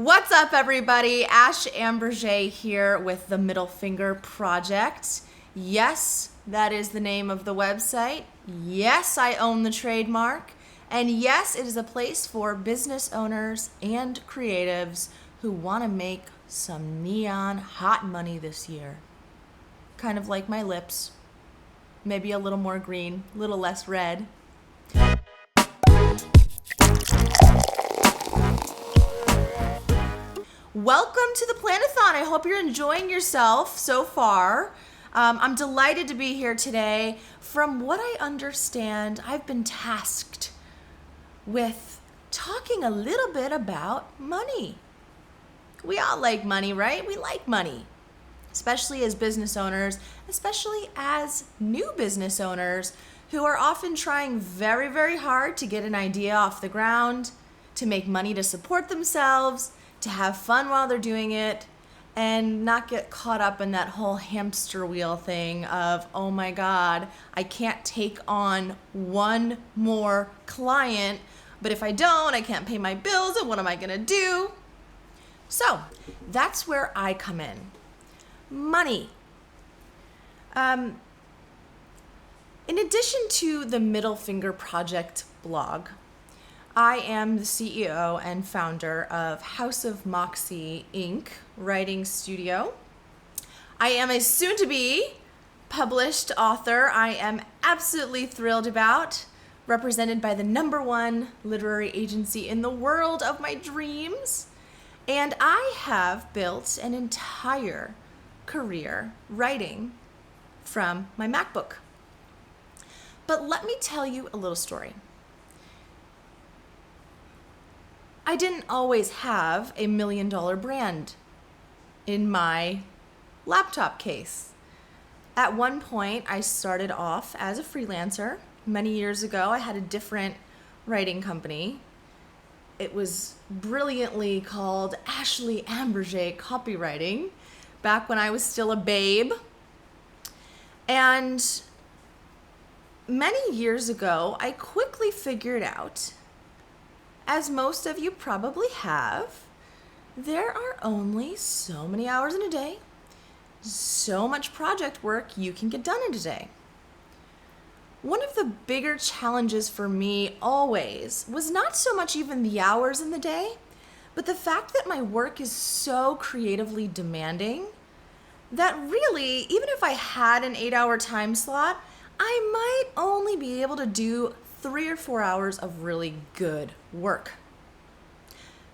What's up, everybody? Ash Amberger here with the Middle Finger Project. Yes, that is the name of the website. Yes, I own the trademark. And yes, it is a place for business owners and creatives who want to make some neon hot money this year. Kind of like my lips. Maybe a little more green, a little less red. Welcome to the Planathon. I hope you're enjoying yourself so far. I'm delighted to be here today. From what I understand, I've been tasked with talking a little bit about money. We all like money, right? We like money, especially as business owners, especially as new business owners who are often trying very, very hard to get an idea off the ground, to make money to support themselves, to have fun while they're doing it, and not get caught up in that whole hamster wheel thing of, oh my God, I can't take on one more client, but if I don't, I can't pay my bills, and what am I gonna do? So that's where I come in. Money. In addition to the Middle Finger Project blog, I am the CEO and founder of House of Moxie, Inc. writing studio. I am a soon-to-be published author I am absolutely thrilled about, represented by the #1 literary agency in the world of my dreams. And I have built an entire career writing from my MacBook. But let me tell you a little story. I didn't always have a $1 million brand in my laptop case. At one point, I started off as a freelancer. Many years ago, I had a different writing company. It was brilliantly called Ashley Amberger Copywriting, back when I was still a babe. And many years ago, I quickly figured out, as most of you probably have, there are only so many hours in a day, so much project work you can get done in a day. One of the bigger challenges for me always was not so much even the hours in the day, but the fact that my work is so creatively demanding that really, even if I had an 8-hour time slot, I might only be able to do 3 or 4 hours of really good work.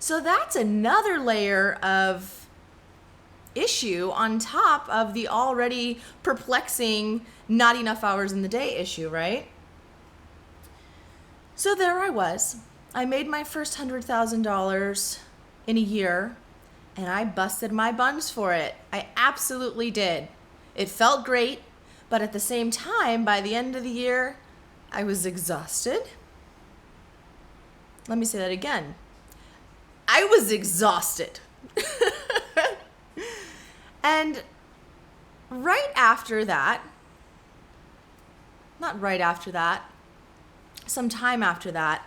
So that's another layer of issue on top of the already perplexing not enough hours in the day issue, right? So there I was. I made my first $100,000 in a year, and I busted my buns for it. I absolutely did. It felt great, but at the same time, by the end of the year, I was exhausted. Let me say that again. I was exhausted. And right after that, not right after that, some time after that,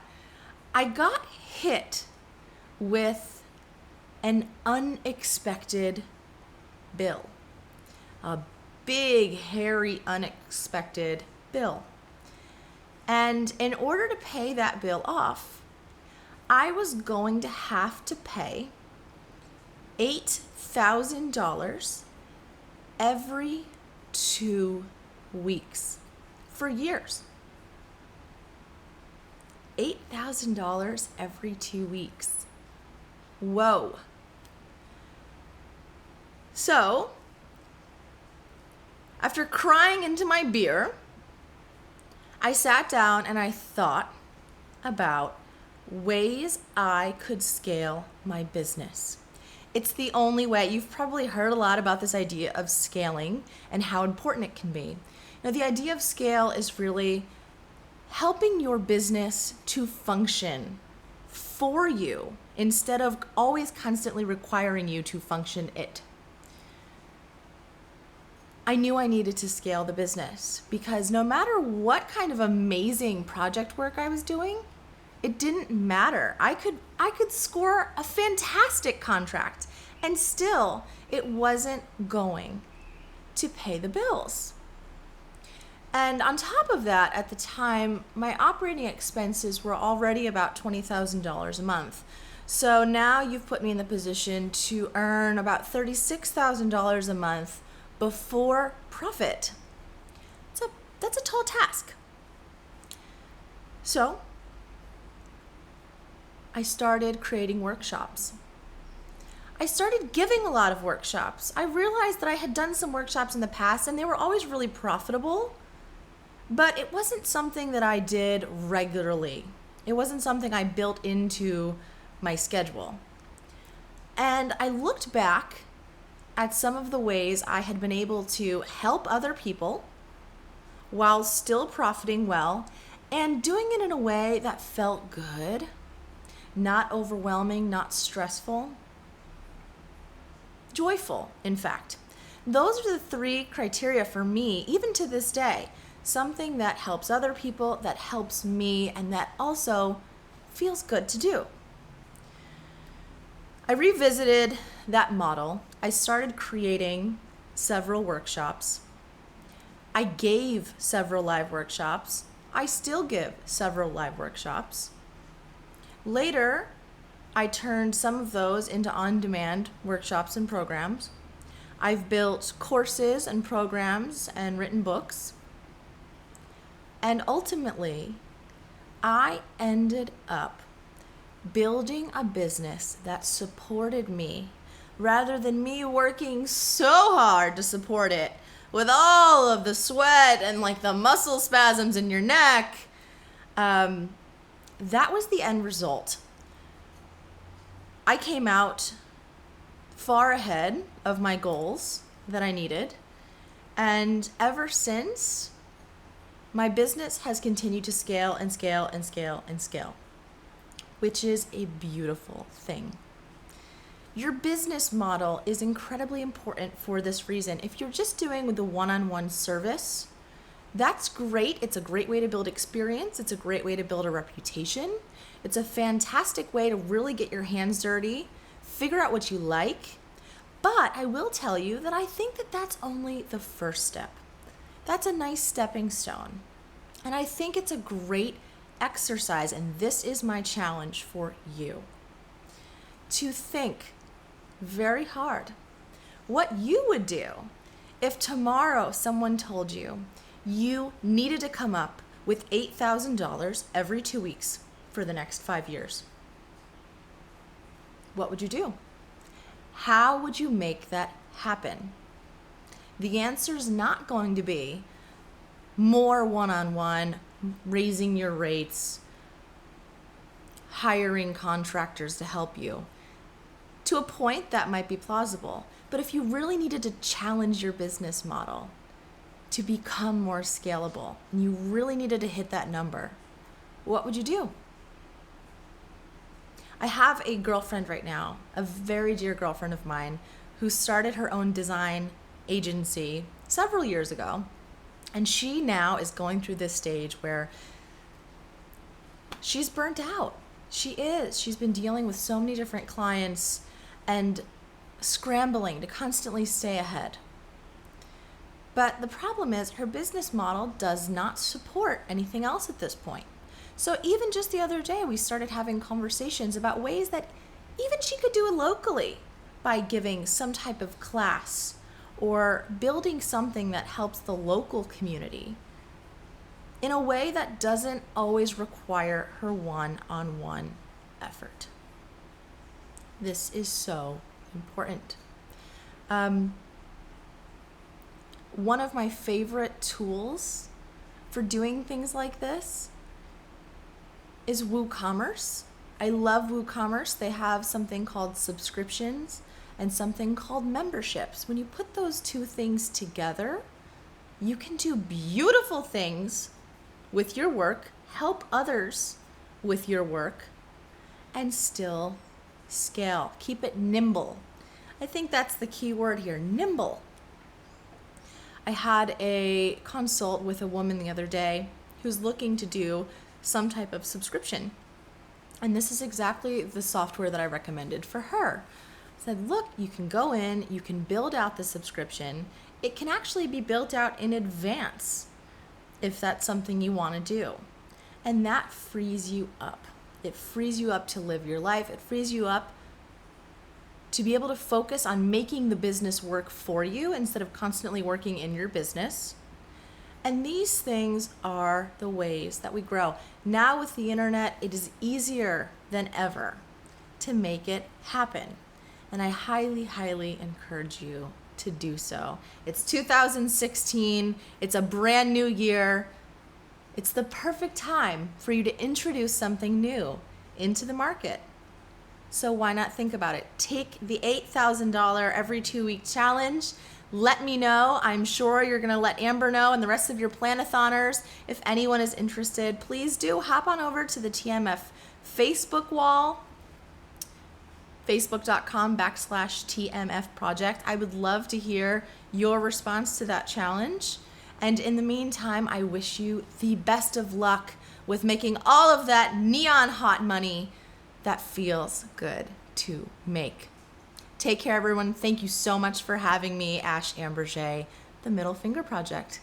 I got hit with an unexpected bill. A big, hairy, unexpected bill. And in order to pay that bill off, I was going to have to pay $8,000 every 2 weeks for years. $8,000 every 2 weeks. Whoa. So, after crying into my beer, I sat down and I thought about ways I could scale my business. It's the only way. You've probably heard a lot about this idea of scaling and how important it can be. Now, the idea of scale is really helping your business to function for you instead of always constantly requiring you to function it. I knew I needed to scale the business because no matter what kind of amazing project work I was doing, It didn't matter. I could score a fantastic contract and still it wasn't going to pay the bills. And on top of that, at the time, my operating expenses were already about $20,000 a month. So now you've put me in the position to earn about $36,000 a month before profit. That's a tall task. So I started creating workshops. I started giving a lot of workshops. I realized that I had done some workshops in the past and they were always really profitable, but it wasn't something that I did regularly. It wasn't something I built into my schedule. And I looked back at some of the ways I had been able to help other people while still profiting well and doing it in a way that felt good, not overwhelming, not stressful, joyful, in fact. Those are the three criteria for me, even to this day. Something that helps other people, that helps me, and that also feels good to do. I revisited that model. I started creating several workshops. I gave several live workshops. I still give several live workshops. Later, I turned some of those into on-demand workshops and programs. I've built courses and programs and written books. And ultimately, I ended up building a business that supported me rather than me working so hard to support it with all of the sweat and like the muscle spasms in your neck. That was the end result. I came out far ahead of my goals that I needed. And ever since, my business has continued to scale and scale and scale and scale, which is a beautiful thing. Your business model is incredibly important for this reason. If you're just doing the one-on-one service, that's great. It's a great way to build experience. It's a great way to build a reputation. It's a fantastic way to really get your hands dirty, figure out what you like. But I will tell you that I think that that's only the first step. That's a nice stepping stone. And I think it's a great exercise, and this is my challenge for you, to think very hard what you would do if tomorrow someone told you you needed to come up with $8,000 every 2 weeks for the next 5 years. What would you do? How would you make that happen? The answer is not going to be more one-on-one, raising your rates, hiring contractors to help you. To a point, that might be plausible. But if you really needed to challenge your business model to become more scalable, and you really needed to hit that number, what would you do? I have a girlfriend right now, a very dear girlfriend of mine, who started her own design agency several years ago. And she now is going through this stage where she's burnt out. She is. She's been dealing with so many different clients and scrambling to constantly stay ahead. But the problem is her business model does not support anything else at this point. So even just the other day, we started having conversations about ways that even she could do it locally by giving some type of class or building something that helps the local community in a way that doesn't always require her one-on-one effort. This is so important. One of my favorite tools for doing things like this is WooCommerce. I love WooCommerce. They have something called subscriptions and something called memberships. When you put those two things together, you can do beautiful things with your work, help others with your work, and still scale. Keep it nimble. I think that's the key word here, nimble. I had a consult with a woman the other day who's looking to do some type of subscription. And this is exactly the software that I recommended for her. I said, look, you can go in, you can build out the subscription. It can actually be built out in advance if that's something you want to do. And that frees you up. It frees you up to live your life. It frees you up to be able to focus on making the business work for you instead of constantly working in your business. And these things are the ways that we grow. Now with the internet, it is easier than ever to make it happen. And I highly, highly encourage you to do so. It's 2016. It's a brand new year. It's the perfect time for you to introduce something new into the market. So why not think about it? Take the $8,000 every 2-week challenge. Let me know. I'm sure you're going to let Amber know and the rest of your planathoners. If anyone is interested, please do hop on over to the TMF Facebook wall, facebook.com/TMF project. I would love to hear your response to that challenge. And in the meantime, I wish you the best of luck with making all of that neon hot money that feels good to make. Take care, everyone. Thank you so much for having me, Ash Amberger, the Middle Finger Project.